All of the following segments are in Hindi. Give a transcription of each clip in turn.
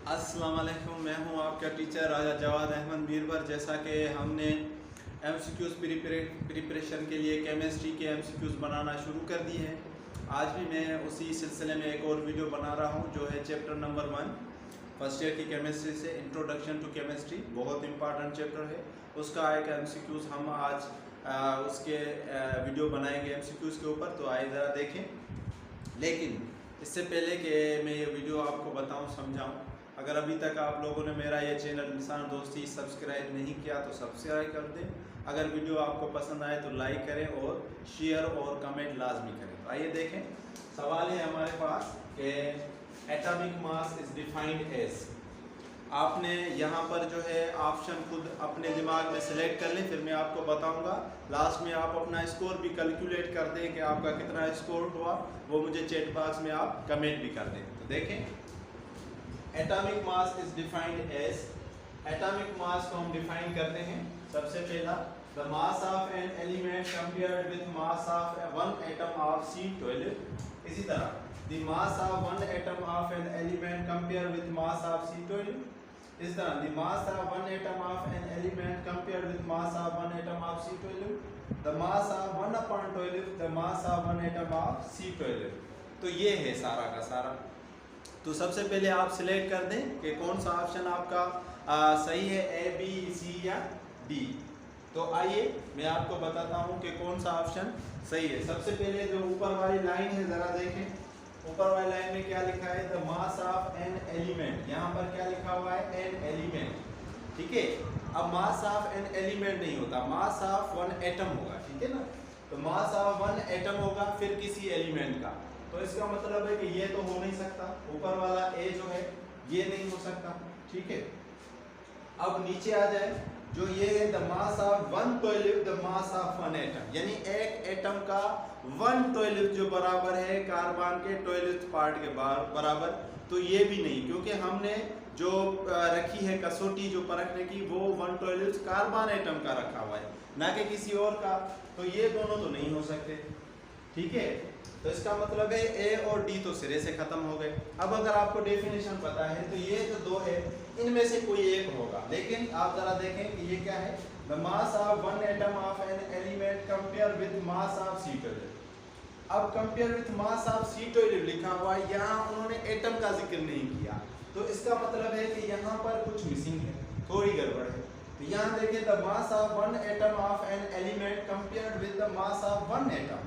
अस्सलाम वालेकुम, मैं हूं आपका टीचर राजा जवाद अहमद बीरबर। जैसा कि हमने MCQs प्रिपरेशन के लिए केमिस्ट्री के MCQs बनाना शुरू कर दी है, आज भी मैं उसी सिलसिले में एक और वीडियो बना रहा हूं जो है चैप्टर नंबर 1 फर्स्ट ईयर की केमिस्ट्री से इंट्रोडक्शन टू केमिस्ट्री। बहुत इंपॉर्टेंट चैप्टर है, उसका एक MCQs हम आज उसके वीडियो बनाएंगे MCQs के ऊपर, तो आइए ज़रा देखें। लेकिन इससे पहले कि मैं ये वीडियो आपको बताऊं, समझाऊं, अगर अभी तक आप लोगों ने मेरा ये चैनल निशान दोस्ती सब्सक्राइब नहीं किया तो सब्सक्राइब कर दें। अगर वीडियो आपको पसंद आए तो लाइक करें और शेयर और कमेंट लाजमी करें। तो आइए देखें, सवाल है हमारे पास कि atomic mass is defined as. आपने यहाँ पर जो है ऑप्शन खुद अपने दिमाग में सिलेक्ट कर लें, फिर मैं आपको बताऊंगा। लास्ट में आप अपना स्कोर भी कैलकुलेट कर दें कि आपका कितना स्कोर हुआ, वो मुझे चैट बॉक्स में आप कमेंट भी कर दें। तो देखें, atomic mass is defined as, atomic mass को हम डिफाइन करते हैं। सबसे पहला, the mass of an element compared with mass of one atom of C12। इसी तरह, the mass of one atom of an element compared with mass of C12। इस तरह, the mass of one atom of an element compared with mass of one atom of C12, the mass of 1/12 the mass of one atom of C12। तो ये है सारा का सारा। तो सबसे पहले आप सिलेक्ट कर दें कि कौन सा ऑप्शन आपका सही है, A, B, C या D। तो आइए मैं आपको बताता हूं कि कौन सा ऑप्शन सही है। सबसे पहले जो ऊपर वाली लाइन है जरा देखें, ऊपर वाली लाइन में क्या लिखा है, the mass of an element. यहाँ पर क्या लिखा हुआ है, एन एलिमेंट। ठीक है, अब मास ऑफ एन एलिमेंट नहीं होता, मास ऑफ वन एटम होगा। ठीक है ना, तो मास ऑफ वन एटम होगा फिर किसी एलिमेंट का। तो इसका मतलब है कि ये तो हो नहीं सकता, ऊपर वाला A जो है ये नहीं हो सकता। ठीक है, अब नीचे आ जाए, जो ये है the mass of 1/12 the mass of one atom, यानी एक एटम का 1/12 जो बराबर है कार्बन के 12th पार्ट के बराबर। तो ये भी नहीं, क्योंकि हमने जो रखी है कसौटी जो परखने की, वो 1/12 कार्बन एटम का रखा हुआ है, ना कि किसी और का। तो ये दोनों तो नहीं हो सकते। ठीक है, तो इसका मतलब है A और D तो सिरे से खत्म हो गए। अब अगर आपको डेफिनेशन पता है तो ये जो दो है इनमें से कोई एक होगा। लेकिन आप जरा देखें कि ये क्या है, the mass of one atom of an element compare with mass of C12। अब compare with mass of C12 लिखा हुआ है, यहाँ उन्होंने एटम का जिक्र नहीं किया। तो इसका मतलब है कि यहाँ पर कुछ मिसिंग है, थोड़ी गड़बड़ है। तो यहाँ देखिए, the mass of one atom of an element compare with the mass of one atom,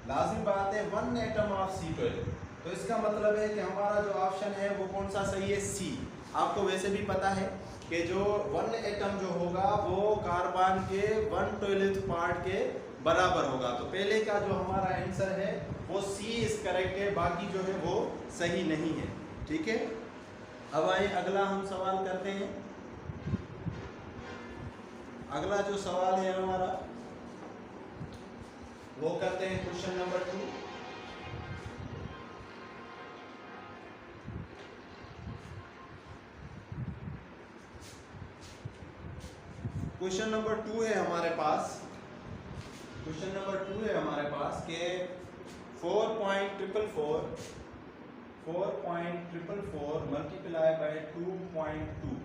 लाजिम बात है वन एटम ऑफ C12। तो इसका मतलब है कि हमारा जो ऑप्शन है वो कौन सा सही है, C। आपको वैसे भी पता है कि जो वन एटम जो होगा वो कार्बन के 1/12 पार्ट के बराबर होगा। तो पहले का जो हमारा आंसर है वो C इज करेक्ट है, बाकी जो है वो सही नहीं है। ठीक है, अब आइए अगला हम सवाल करते हैं। अगला जो सवाल है हमारा वो करते हैं क्वेश्चन नंबर 2। क्वेश्चन नंबर 2 है हमारे पास, क्वेश्चन नंबर 2 है हमारे पास के 4.444 मल्टीप्लाई बाय 2.2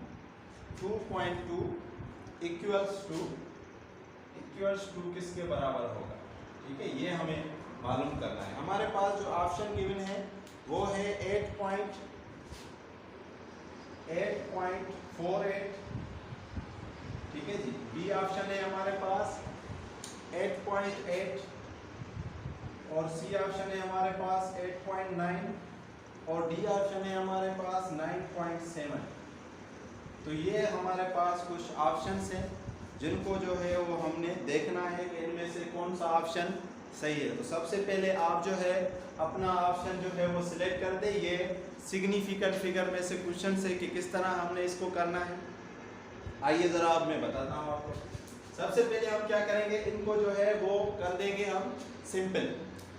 इक्वल्स टू किसके बराबर होगा। ठीक है, ये हमें मालूम करना है। हमारे पास जो ऑप्शन गिवन है वो है 8.48। ठीक है जी, बी ऑप्शन है हमारे पास 8.8 और सी ऑप्शन है हमारे पास 8.9 और डी ऑप्शन है हमारे पास 9.7। तो ये हमारे पास कुछ ऑप्शंस हैं जिनको जो है वो हमने देखना है कि इनमें से कौन सा ऑप्शन सही है। तो सबसे पहले आप जो है अपना ऑप्शन जो है वो सिलेक्ट कर दे। ये सिग्निफिकेंट फिगर में से क्वेश्चन से कि किस तरह हमने इसको करना है, आइए ज़रा अब मैं बताता हूँ आपको। सबसे पहले हम क्या करेंगे, इनको जो है वो कर देंगे हम सिंपल।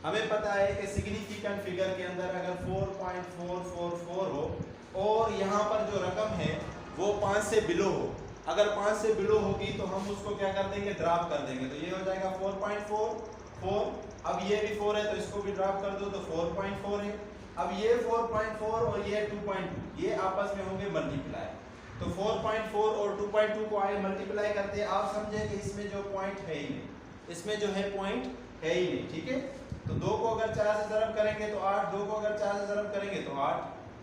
हमें पता है कि सिग्निफिकेंट फिगर के अंदर अगर 4.444 हो और यहाँ पर जो रकम है वो 5 से बिलो हो, अगर 5 से बिलो होगी तो हम उसको क्या कर देंगे, ड्रॉप कर देंगे। तो ये हो जाएगा 4.4, 4। अब ये भी 4 है तो इसको भी ड्रॉप कर दो तो 4.4 है। अब ये 4.4 और ये 2.2 ये आपस में होंगे मल्टीप्लाई, तो 4.4 और 2.2 को आए मल्टीप्लाई करते, आप समझे कि इसमें जो पॉइंट है ही नहीं, इसमें जो है पॉइंट है ही नहीं, ठीक है। तो 2 को अगर 4 से ज़रब करेंगे तो 8, 2 को अगर 4 से ज़रब करेंगे तो 8,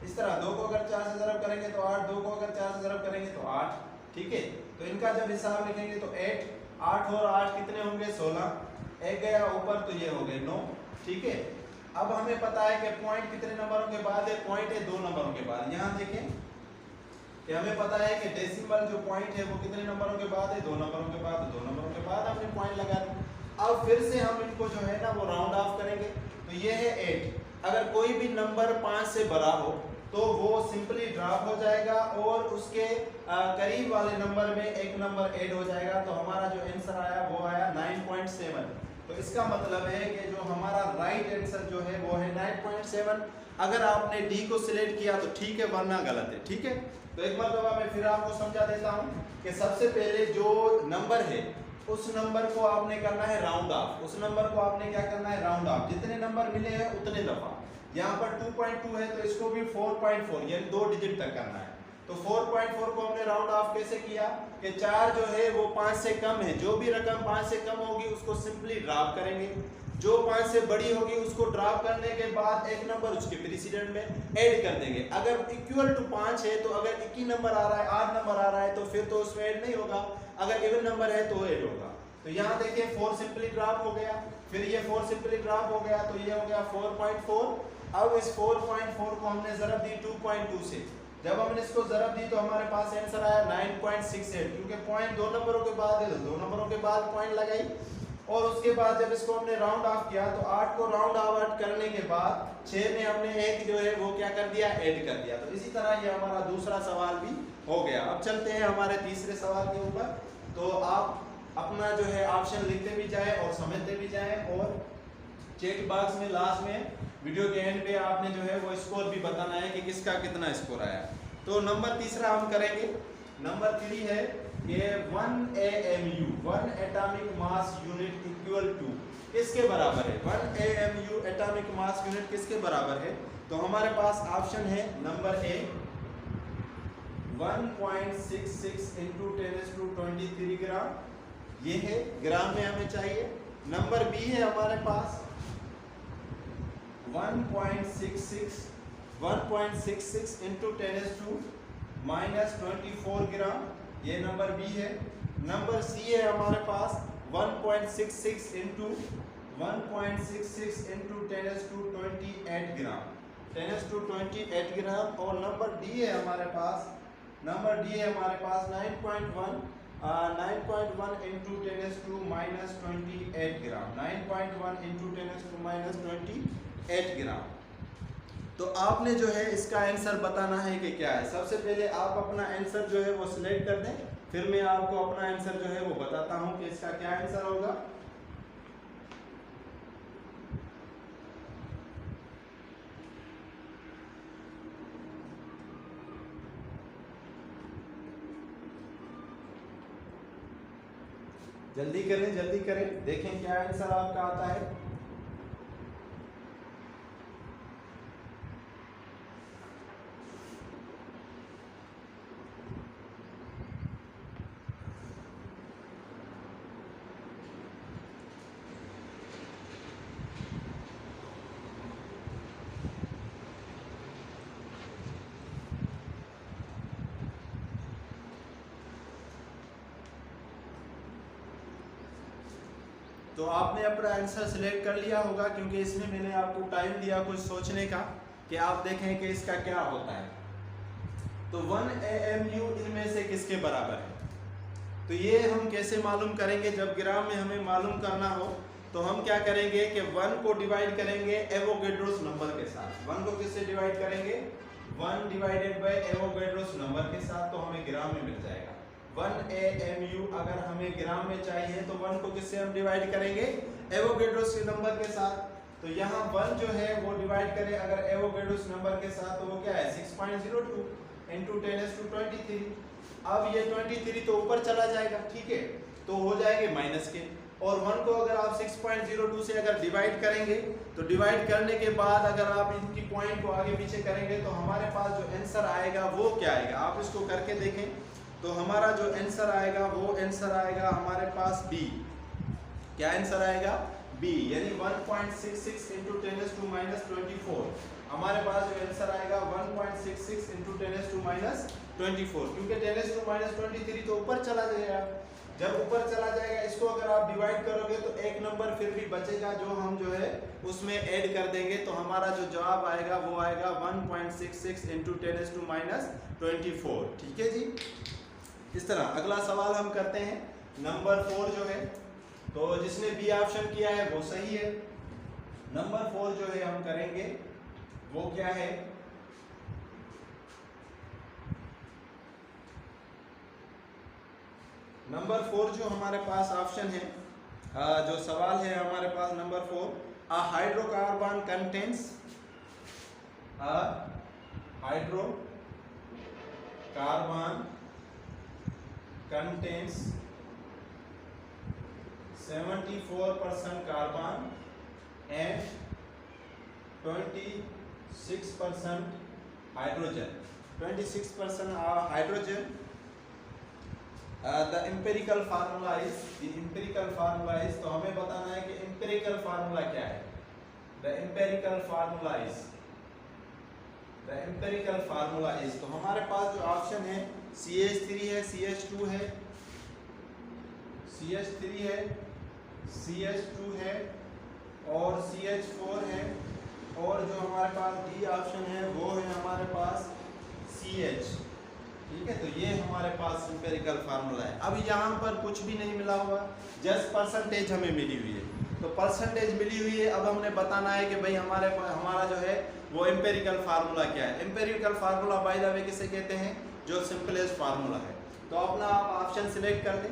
इस तरह 2 को अगर 4 से ज़रब करेंगे तो 8, 2 को अगर 4 से ज़रब करेंगे तो 8, ठीक है। तो इनका जब हिसाब लिखेंगे तो 8 और 8 कितने होंगे 16, एक गया ऊपर तो ये हो गए 9, ठीक है। अब हमें पता है कि पॉइंट कितने नंबरों के बाद है, पॉइंट है 2 नंबरों के बाद। यहाँ देखें कि हमें पता है कि डेसिमल जो पॉइंट है वो कितने नंबरों के बाद है, 2 नंबरों के बाद, 2 नंबरों के बाद हमने पॉइंट लगा दिया। अब फिर से हम इनको जो है ना वो राउंड ऑफ करेंगे, तो ये है 8। अगर कोई भी नंबर 5 से बड़ा हो तो वो सिंपली ड्रॉप हो जाएगा और उसके करीब वाले नंबर में एक नंबर ऐड हो जाएगा, तो हमारा जो आंसर आया वो आया 9.7। तो इसका मतलब है कि जो हमारा राइट आंसर जो है वो है 9.7। अगर आपने डी को सिलेक्ट किया तो ठीक है, वरना गलत है, ठीक है। तो एक मरतबा मैं फिर आपको समझा देता हूँ कि सबसे पहले जो नंबर है उस नंबर को आपने करना है राउंड ऑफ, उस नंबर को आपने क्या करना है राउंड ऑफ, जितने नंबर मिले हैं उतने दफा। यहाँ पर 2.2 है तो इसको भी 4.4 यानी 2 डिजिट तक करना है। तो 4.4 को हमने राउंड ऑफ कैसे किया कि 4 जो है वो 5 से कम है, जो भी रकम 5 से कम होगी उसको सिंपली ड्रॉप करेंगे, जो 5 से बड़ी होगी उसको ड्रॉप करने के बाद एक नंबर उसके प्रीसिडेंट में ऐड कर देंगे। अगर इक्वल टू 5 है तो अगर एक ही नंबर आ रहा है, 8 नंबर आ रहा है तो फिर तो उसमें ऐड नहीं होगा, अगर इवन नंबर है तो ऐड होगा। तो यहाँ देखिए 4 सिंपली ड्रॉप हो गया, फिर ये 4 सिंपली ड्रॉप हो गया, तो ये हो गया 4.4। अब इस 4.4 को हमने ज़रब दी 2.2 से, जब हमने इसको ज़रब दी तो हमारे पास आंसर आया 9.68, क्योंकि पॉइंट 2 नंबरों के बाद है तो 2 नंबरों के बाद पॉइंट लगाई। और उसके बाद जब इसको हमने राउंड ऑफ किया तो 8 को राउंड ऑफ करने के बाद 6 में हमने एक जो है वो क्या कर दिया ऐड कर दिया। तो इसी तरह ये हमारा दूसरा सवाल भी हो गया। अब चलते हैं हमारे तीसरे सवाल के ऊपर। तो आप अपना जो है ऑप्शन लिखते भी जाए और समझते भी जाए, और चेक बॉक्स में लास्ट में वीडियो के एंड पे आपने जो है वो स्कोर भी बताना है कि किसका कितना स्कोर आया। तो नंबर तीसरा हम करेंगे, नंबर 3 है कि 1 AMU 1 atomic mass unit equal to किसके बराबर है, 1 AMU एटॉमिक मास यूनिट किसके बराबर है। तो हमारे पास ऑप्शन है नंबर ए 1.66 इंटू 10⁻23 ग्राम, ये है ग्राम में हमें चाहिए। नंबर बी है हमारे पास 1.66 इंटू 10⁻24 ग्राम, ये नंबर बी है। नंबर सी है हमारे पास 1.66 इंटू 10⁻28 ग्राम, 10⁻28 ग्राम। और नंबर डी है हमारे पास 9.1 इंटू 10⁻28 ग्राम, 9.1 इंटू 10⁻28 ग्राम। तो आपने जो है इसका आंसर बताना है कि क्या है। सबसे पहले आप अपना आंसर जो है वो सिलेक्ट कर दें, फिर मैं आपको अपना आंसर जो है वो बताता हूं कि इसका क्या आंसर होगा। जल्दी करें, देखें क्या आंसर आपका आता है। तो आपने अपना आंसर सिलेक्ट कर लिया होगा, क्योंकि इसमें मैंने आपको टाइम दिया कुछ सोचने का कि आप देखें कि इसका क्या होता है। तो 1 AMU इनमें से किसके बराबर है, तो ये हम कैसे मालूम करेंगे। जब ग्राम में हमें मालूम करना हो तो हम क्या करेंगे कि 1 को डिवाइड करेंगे एवोगैड्रोस नंबर के साथ। 1 को किससे डिवाइड करेंगे, 1 डिवाइडेड बाय एवोगैड्रोस नंबर के साथ, तो हमें ग्राम में मिल जाएगा। 1 AMU अगर हमें ग्राम में चाहिए तो 1 को किससे हम डिवाइड करेंगे, एवोगैड्रोस के नंबर के साथ। तो यहाँ 1 जो है वो डिवाइड करें अगर एवोगैड्रोस नंबर के साथ, तो वो क्या है 6.02 इंटू 10⁻23। अब ये 23 तो ऊपर चला जाएगा, ठीक है, तो हो जाएंगे माइनस के। और 1 को अगर आप 6.02 से अगर डिवाइड करेंगे तो डिवाइड करने के बाद अगर आप इनकी पॉइंट को आगे पीछे करेंगे तो हमारे पास जो आंसर आएगा वो क्या आएगा, आप इसको करके देखें तो हमारा जो आंसर आएगा वो आंसर आएगा हमारे पास बी। क्या आंसर आएगा? बी, यानी 1.66 इंटू 10⁻²⁴। हमारे पास जो आंसर आएगा 1.66 इंटू 10⁻²⁴, क्योंकि 10⁻23 तो ऊपर चला जाएगा। जब ऊपर चला जाएगा इसको अगर आप डिवाइड करोगे तो एक नंबर फिर भी बचेगा जो हम जो है उसमें ऐड कर देंगे, तो हमारा जो जवाब आएगा वो आएगा 1.66 इंटू 10⁻²⁴। ठीक है जी। इस तरह अगला सवाल हम करते हैं नंबर 4 जो है, तो जिसने बी ऑप्शन किया है वो सही है। नंबर 4 जो है हम करेंगे वो क्या है, नंबर 4 जो हमारे पास ऑप्शन है, जो सवाल है हमारे पास number 4, a hydrocarbon contains, a hydrocarbon contains 74% carbon and 26% hydrogen, 26% hydrogen. The empirical formula is, तो हमें बताना है कि एम्पिरिकल फार्मूला क्या है। द एम्पिरिकल फार्मूला इज, तो हमारे पास जो ऑप्शन है CH3 है, CH2 है, CH2 है और CH4 है, और जो हमारे पास डी ऑप्शन है वो है हमारे पास CH। ठीक है, तो ये हमारे पास एम्पिरिकल फार्मूला है। अब यहाँ पर कुछ भी नहीं मिला हुआ, जस्ट परसेंटेज हमें मिली हुई है, तो परसेंटेज मिली हुई है। अब हमने बताना है कि भाई हमारा जो है वो एम्पिरिकल फार्मूला क्या है। Empirical formula by the way किसे कहते हैं, जो सिंपलेस्ट फार्मूला है। तो अपना आप ऑप्शन सिलेक्ट कर लें।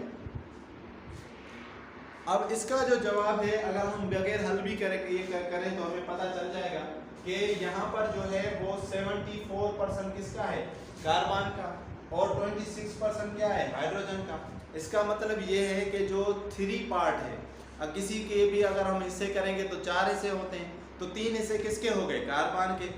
अब इसका जो जवाब है अगर हम बगैर हल भी करें तो हमें पता चल जाएगा कि यहाँ पर जो है वो 74% किसका है, कार्बन का, और 26% क्या है, हाइड्रोजन का। इसका मतलब ये है कि जो 3 पार्ट है, किसी के भी अगर हम हिस्से करेंगे तो 4 हिस्से होते हैं, तो 3 हिस्से किसके हो गए, कार्बन के,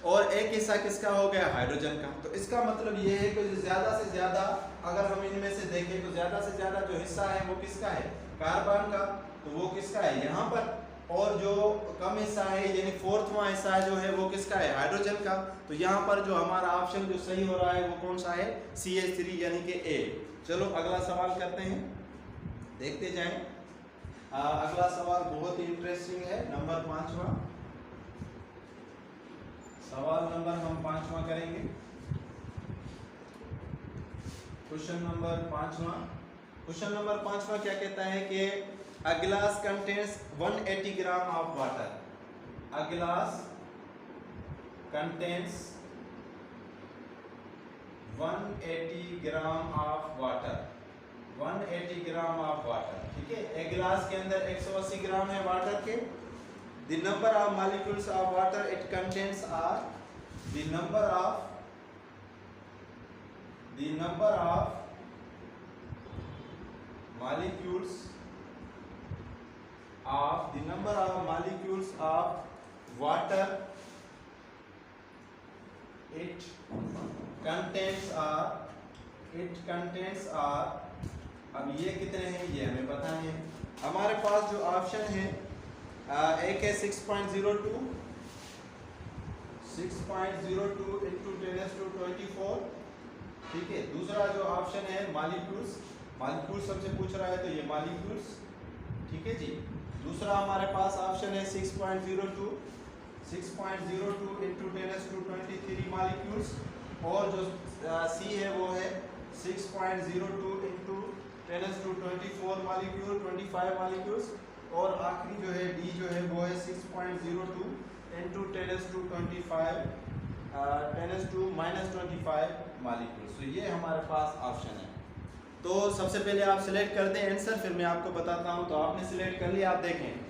और एक हिस्सा किसका हो गया, हाइड्रोजन का। तो इसका मतलब ये है कि ज़्यादा से ज़्यादा अगर हम इनमें से देखें तो ज़्यादा से ज़्यादा जो हिस्सा है वो किसका है, कार्बन का, तो वो किसका है यहाँ पर, और जो कम हिस्सा है यानी 4वां हिस्सा जो है वो किसका है, हाइड्रोजन का। तो यहाँ पर जो हमारा ऑप्शन जो सही हो रहा है वो कौन सा है, CH3 यानी कि ए। चलो अगला सवाल करते हैं, देखते जाएं। अगला सवाल बहुत ही इंटरेस्टिंग है, नंबर 5वां सवाल, नंबर हम 5वां करेंगे। क्वेश्चन नंबर 5वां क्या कहता है कि A glass contains 180 gram of water. A glass contains 180 gram of water. 180 gram of water. ठीक है, एक गिलास के अंदर 180 ग्राम है वाटर के। The number of molecules of water it contains are the number of molecules of water it contains are, अब ये कितने हैं ये हमें पता है। हमारे पास जो ऑप्शन है एक है 6.02 इंटू 10⁻²⁴। ठीक है, दूसरा जो ऑप्शन है मॉलिक्यूल्स सबसे पूछ रहा है तो ये मॉलिक्यूल्स। ठीक है जी, दूसरा हमारे पास ऑप्शन है 6.02 इंटू 10⁻23 मॉलिक्यूल्स, और जो सी है वो है 6.02 इंटू 10⁻24 मॉलिक्यूल, 25 मॉलिक्यूल्स, और आखिरी जो है डी जो है वो है 6.02 इंटू 10⁻25 मॉलिक्यूल्स। तो ये हमारे पास ऑप्शन है। तो सबसे पहले आप सिलेक्ट कर दें आंसर, फिर मैं आपको बताता हूं। तो आपने सिलेक्ट कर लिया, आप देखें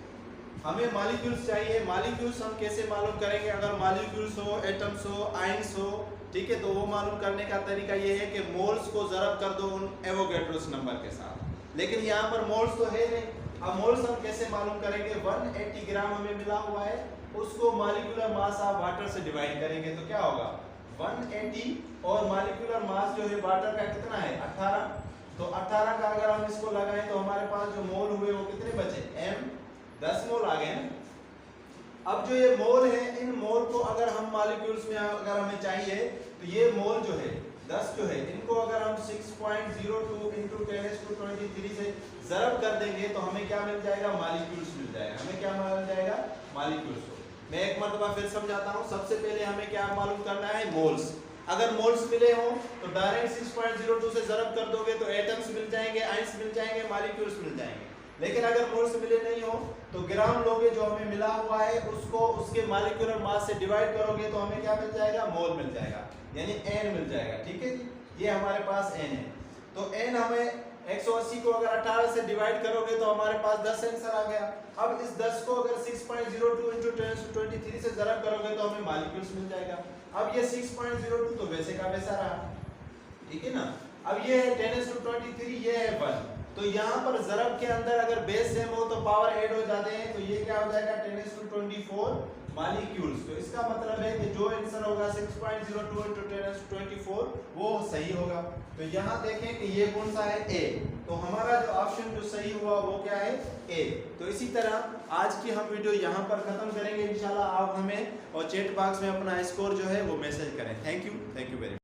हमें मॉलिक्यूल्स चाहिए। मॉलिक्यूल्स हम कैसे मालूम करेंगे, अगर मॉलिक्यूल्स हो, एटम्स हो, आयंस हो, ठीक है, तो वो मालूम करने का तरीका ये है कि मोल्स को ज़रब कर दो उन एवोगैड्रोस नंबर के साथ। लेकिन यहाँ पर मोल्स तो है नहीं। अब मोल्स हम कैसे मालूम करेंगे? 180 ग्राम हमें मिला हुआ है, उसको मॉलिक्यूलर मास ऑफ वाटर से डिवाइड करेंगे तो क्या होगा? 180 और मॉलिक्यूलर मास जो है वाटर का कितना है? 18। तो 18 का अगर हम इसको लगाएं तो हमारे पास जो मोल हुए वो कितने बचे? m 10 मोल आ गए ना। अब जो ये मोल है, इन मोल को अगर हम मॉलिक्यूल्स में अगर हमें चाहिए तो ये मोल जो है 10 जो है, इनको अगर हम 6.02 × 10⁻23 से ज़रब कर देंगे तो हमें क्या मिल जाएगा? मॉलिक्यूल्स मिल जाएगा। हमें क्या मिल जाएगा? मॉलिक्यूल्स। मैं एक मरतबा फिर समझाता हूँ। सबसे पहले हमें क्या मालूम करना है? मोल्स। अगर मोल्स मिले हो तो डायरेक्ट 6.02 से ज़रब कर दोगे तो एटम्स मिल जाएंगे, आयंस मिल जाएंगे, मॉलिक्यूल्स मिल जाएंगे। लेकिन अगर मोल्स मिले नहीं हो तो ग्राम लोगे जो हमें मिला हुआ है उसको उसके मॉलिक्यूलर मास से डिवाइड करोगे तो हमें क्या मिल जाएगा? मोल मिल जाएगा, यानी n मिल जाएगा। ठीक है जी, ये हमारे पास n है। तो n हमें 180 को अगर 18 से डिवाइड करोगे तो हमारे पास 10 आंसर आ गया। अब इस 10 को अगर 6.02 × 10⁻23 से ज़रब करोगे तो हमें मॉलिक्यूल्स मिल जाएगा। अब ये 6.02 तो वैसे का वैसा रहा, ठीक है ना। अब ये है 10⁻23, ये है 1। तो यहाँ पर ज़रब के अंदर अगर बेस सेम हो तो पावर ऐड हो जाते हैं, तो ये क्या हो जाएगा? 10⁻24 मॉलिक्यूल्स। तो इसका मतलब है कि जो आंसर होगा 6.02 × 10⁻24 वो सही होगा। तो यहाँ देखें कि ये कौन सा है? ए। तो हमारा जो ऑप्शन जो सही हुआ वो क्या है? ए। तो इसी तरह आज की हम वीडियो यहाँ पर खत्म करेंगे इंशाल्लाह। आप हमें और चैट बॉक्स में अपना स्कोर जो है वो मैसेज करें। Thank you very much.